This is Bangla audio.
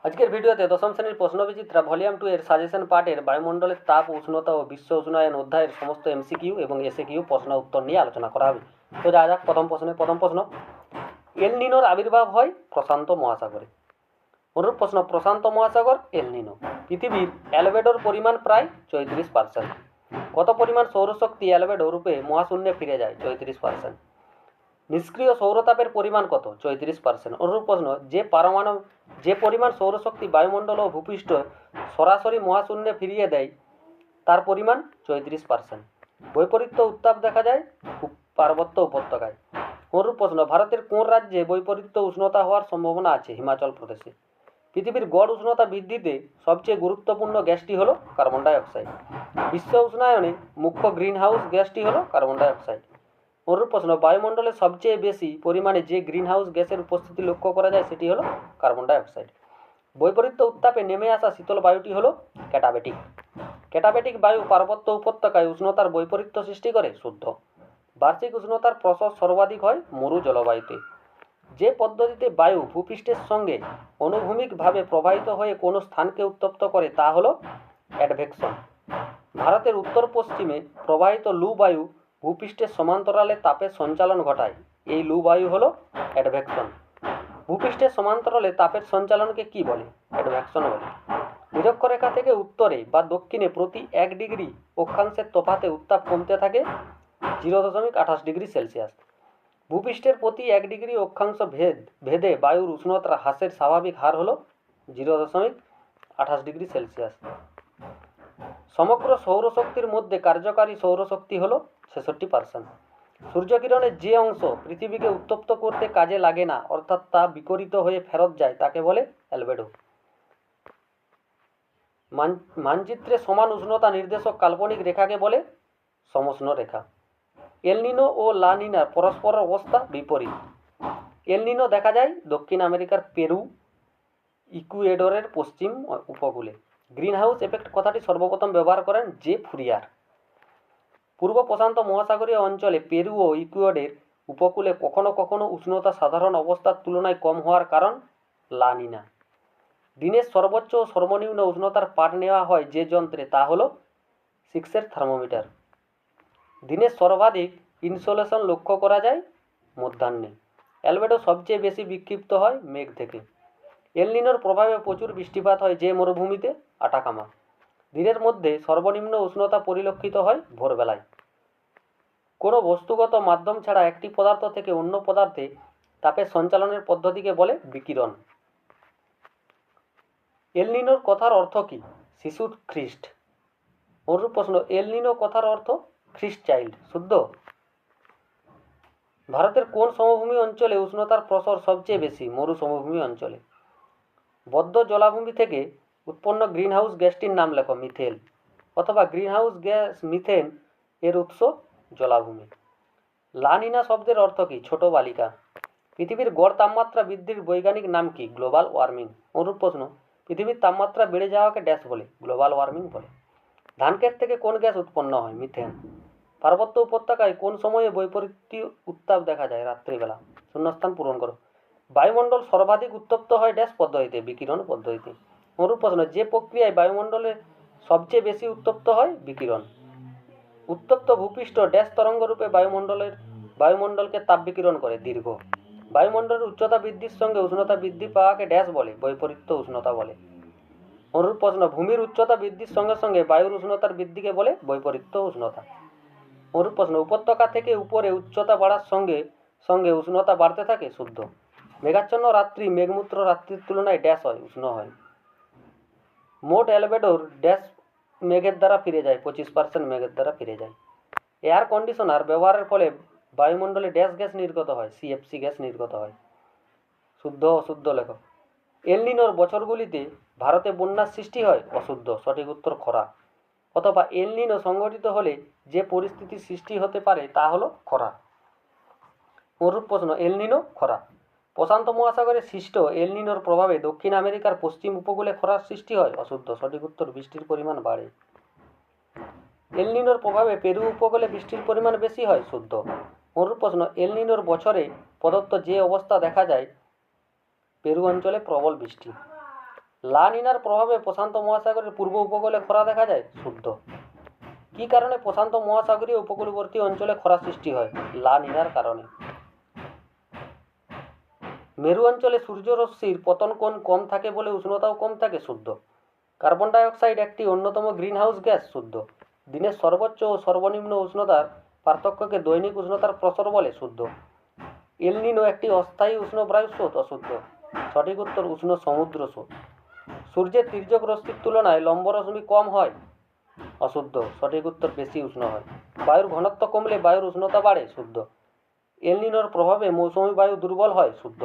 আজকের ভিডিওতে দশম শ্রেণীর প্রশ্নবিচিত্রা ভলিউম 2 এর সাজেশন পার্টের বায়ুমণ্ডলের তাপ উষ্ণতা ও বিশ্ব উষ্ণায়ন অধ্যায়ের সমস্ত এমসিকিউ এবং এসএকিউ প্রশ্ন উত্তর নিয়ে আলোচনা করা হবে। তো যা যাক প্রথম প্রশ্ন, এল নিনোর আবির্ভাব হয় প্রশান্ত মহাসাগরে। অনুরূপ প্রশ্ন, প্রশান্ত মহাসাগর এল নিনো। পৃথিবীর অ্যালবেডোর পরিমাণ প্রায় 34%। কত পরিমাণ সৌরশক্তি অ্যালবেডো রূপে মহাশূন্যে ফিরে যায়? 34%। নিষ্ক্রিয় সৌরতাপের পরিমাণ কত? 34%। অনুরূপ প্রশ্ন, যে পরিমাণ সৌরশক্তি বায়ুমণ্ডল ও ভূপৃষ্ঠ সরাসরি মহাশূন্যে ফিরিয়ে দেয় তার পরিমাণ 34%। বৈপরীত্য উত্তাপ দেখা যায় পার্বত্য উপত্যকায়। অনুরূপ প্রশ্ন, ভারতের কোন রাজ্যে বৈপরীত্য উষ্ণতা হওয়ার সম্ভাবনা আছে? হিমাচল প্রদেশে। পৃথিবীর গড় উষ্ণতা বৃদ্ধিতে সবচেয়ে গুরুত্বপূর্ণ গ্যাসটি হলো কার্বন ডাইঅক্সাইড। বিশ্ব উষ্ণায়নে মুখ্য গ্রিনহাউস গ্যাসটি হলো কার্বন ডাইঅক্সাইড। অনুরূপ প্রশ্ন, বায়ুমণ্ডলে সবচেয়ে বেশি পরিমাণে যে গ্রিনহাউস গ্যাসের উপস্থিতি লক্ষ্য করা যায় সেটি হলো কার্বন ডাইঅক্সাইড। বৈপরীত্য উত্তাপে নেমে আসা শীতল বায়ুটি হলো ক্যাটাবেটিক। ক্যাটাবেটিক বায়ু পার্বত্য উপত্যকায় উষ্ণতার বৈপরীত্য সৃষ্টি করে। শুদ্ধ। বার্ষিক উষ্ণতার প্রসর সর্বাধিক হয় মরু জলবায়ুতে। যে পদ্ধতিতে বায়ু ভূপৃষ্ঠের সঙ্গে অনুভূমিকভাবে প্রবাহিত হয়ে কোনো স্থানকে উত্তপ্ত করে তা হলো অ্যাডভেকশন। ভারতের উত্তর পশ্চিমে প্রবাহিত লু বায়ু ভূপৃষ্ঠের সমান্তরালে তাপের সঞ্চালন ঘটায়। এই লু বায়ু হলো অ্যাডভেকশন। ভূপৃষ্ঠের সমান্তরালে তাপের সঞ্চালনকে কি বলে? অ্যাডভেকশন বলে। নিরক্ষরেখা থেকে উত্তরে বা দক্ষিণে প্রতি 1 ডিগ্রি অক্ষাংশের তফাতে উত্তাপ কমতে থাকে 0.28 ডিগ্রি সেলসিয়াস। ভূপৃষ্ঠের প্রতি 1 ডিগ্রি অক্ষাংশ ভেদে বায়ুর উষ্ণতা হ্রাসের স্বাভাবিক হার হল 0.28 ডিগ্রি সেলসিয়াস। সমগ্র সৌরশক্তির মধ্যে কার্যকারী সৌরশক্তি হল 66%। সূর্যকিরণের যে অংশ পৃথিবীকে উত্তপ্ত করতে কাজে লাগে না, অর্থাৎ তা বিকিরিত হয়ে ফেরত যায়, তাকে বলে অ্যালবেডো। মানচিত্রে সমান উষ্ণতা নির্দেশক কাল্পনিক রেখাকে বলে সমোষ্ণ রেখা। এল নিনো ও লা নিনার পরস্পর অবস্থা বিপরীত। এল নিনো দেখা যায় দক্ষিণ আমেরিকার পেরু ইকুয়েডরের পশ্চিম উপকূলে। গ্রিনহাউস এফেক্ট কথাটি সর্বপ্রথম ব্যবহার করেন জে ফুরিয়ার। পূর্ব প্রশান্ত মহাসাগরীয় অঞ্চলে পেরু ও ইকুয়েডরের উপকূলে কখনো কখনো উষ্ণতা সাধারণ অবস্থার তুলনায় কম হওয়ার কারণ লা নিনা। দিনের সর্বোচ্চ ও সর্বনিম্ন উষ্ণতার পাঠ নেওয়া হয় যে যন্ত্রে, তা হলো 6 থার্মোমিটার। দিনের সর্বাধিক ইনসোলেশন লক্ষ্য করা যায় মধ্যাহ্নে। অ্যালবেডো সবচেয়ে বেশি বিক্ষিপ্ত হয় মেঘ থেকে। এল নিনোর প্রভাবে প্রচুর বৃষ্টিপাত হয় যে মরুভূমিতে? আটাকামা। দিনের মধ্যে সর্বনিম্ন উষ্ণতা পরিলক্ষিত হয় ভোরবেলায়। কোনো বস্তুগত মাধ্যম ছাড়া একটি পদার্থ থেকে অন্য পদার্থে তাপের সঞ্চালনের পদ্ধতিকে বলে বিকিরণ। এল নিনোর কথার অর্থ কি? শিশুর খ্রিস্ট। অনুরূপ প্রশ্ন, এল নিনো কথার অর্থ খ্রিস্ট চাইল্ড। শুদ্ধ। ভারতের কোন সমভূমি অঞ্চলে উষ্ণতার প্রসর সবচেয়ে বেশি? মরু সমভূমি অঞ্চলে। বদ্ধ জলাভূমি থেকে উৎপন্ন গ্রিনহাউস গ্যাসটির নাম লেখো। মিথেন। অথবা গ্রিনহাউস গ্যাস মিথেন এর উৎস জলাভূমি। লা নিনা শব্দের অর্থ কি? ছোট বালিকা। পৃথিবীর গড় তাপমাত্রা বৃদ্ধির বৈজ্ঞানিক নাম কি? Global warming. অনুরূপ প্রশ্ন, পৃথিবীর তাপমাত্রা বেড়ে যাওয়াকে ড্যাশ বলে? গ্লোবাল ওয়ার্মিং বলে। ধানক্ষেত থেকে কোন গ্যাস উৎপন্ন হয়? মিথেন। পার্বত্য উপত্যকায় কোন সময়ে বৈপরীত্য উত্তাপ দেখা যায়? রাত্রিবেলা। শূন্যস্থান পূরণ করো। বায়ুমণ্ডল সর্বাধিক উত্তপ্ত হয় ড্যাশ পদ্ধতিতে? বিকিরণ পদ্ধতিতে। অনুরূপ প্রশ্ন, যে প্রক্রিয়ায় বায়ুমণ্ডলে সবচেয়ে বেশি উত্তপ্ত হয়? বিকিরণ। উত্তপ্ত ভূপৃষ্ঠ ড্যাশ তরঙ্গরূপে বায়ুমণ্ডলকে তাপ বিকিরণ করে? দীর্ঘ। বায়ুমণ্ডলের উচ্চতা বৃদ্ধির সঙ্গে উষ্ণতা বৃদ্ধি পাওয়াকে ড্যাশ বলে? বৈপরীত্য উষ্ণতা বলে। অনুরূপ প্রশ্ন, ভূমির উচ্চতা বৃদ্ধির সঙ্গে সঙ্গে বায়ুর উষ্ণতার বৃদ্ধিকে বলে বৈপরীত্য উষ্ণতা। অনুরূপ প্রশ্ন, উপত্যকা থেকে উপরে উচ্চতা বাড়ার সঙ্গে সঙ্গে উষ্ণতা বাড়তে থাকে? শুদ্ধ। মেঘাচ্ছন্ন রাত্রি মেঘমূত্র রাত্রির তুলনায় ড্যাশ হয়? উষ্ণ হয়। মোট অ্যালবেডোর ড্যাশ মেঘের দ্বারা ফিরে যায়? 25% মেঘের দ্বারা ফিরে যায়। এয়ার কন্ডিশনার ব্যবহারের ফলে বায়ুমণ্ডলে ড্যাশ গ্যাস নির্গত হয়? সিএফসি গ্যাস নির্গত হয়। শুদ্ধ অশুদ্ধ লেখো। এল নিনোর বছরগুলিতে ভারতে বন্যার সৃষ্টি হয়? অশুদ্ধ। সঠিক উত্তর খরা। অথবা এল নিনো সংঘটিত হলে যে পরিস্থিতির সৃষ্টি হতে পারে তা হলো খরা। অনুরূপ প্রশ্ন, এল নিনো খরা। প্রশান্ত মহাসাগরে সৃষ্ট এল নিনোর প্রভাবে দক্ষিণ আমেরিকার পশ্চিম উপকূলে খরার সৃষ্টি হয়? অশুদ্ধ। সঠিক উত্তর বৃষ্টির পরিমাণ বাড়ে। এল নিনোর প্রভাবে পেরু উপকূলে বৃষ্টির পরিমাণ বেশি হয়? শুদ্ধ। অনুরূপ প্রশ্ন, এল নিনোর বছরে প্রদত্ত যে অবস্থা দেখা যায় পেরু অঞ্চলে প্রবল বৃষ্টি। লা নিনার প্রভাবে প্রশান্ত মহাসাগরের পূর্ব উপকূলে খরা দেখা যায়, শুদ্ধ। কী কারণে প্রশান্ত মহাসাগরীয় উপকূলবর্তী অঞ্চলে খরা সৃষ্টি হয়? লা নিনার কারণে। মেরু অঞ্চলে সূর্যরশ্মির পতন কোণ কম থাকে বলে উষ্ণতাও কম থাকে, শুদ্ধ। কার্বন ডাইঅক্সাইড একটি অন্যতম গ্রিনহাউস গ্যাস, শুদ্ধ। দিনের সর্বোচ্চ ও সর্বনিম্ন উষ্ণতার পার্থক্যকে দৈনিক উষ্ণতার প্রসর বলে, শুদ্ধ। এল নিনো একটি অস্থায়ী উষ্ণ বায়ুর স্রোত, অশুদ্ধ। সঠিক উত্তর উষ্ণ সমুদ্র স্রোত। সূর্যের তির্যক রশ্মির তুলনায় লম্ব রশ্মি কম হয়, অশুদ্ধ। সঠিক উত্তর বেশি উষ্ণ হয়। বায়ুর ঘনত্ব কমলে বায়ুর উষ্ণতা বাড়ে, শুদ্ধ। এল নিনোর প্রভাবে মৌসুমী বায়ু দুর্বল হয়, শুদ্ধ।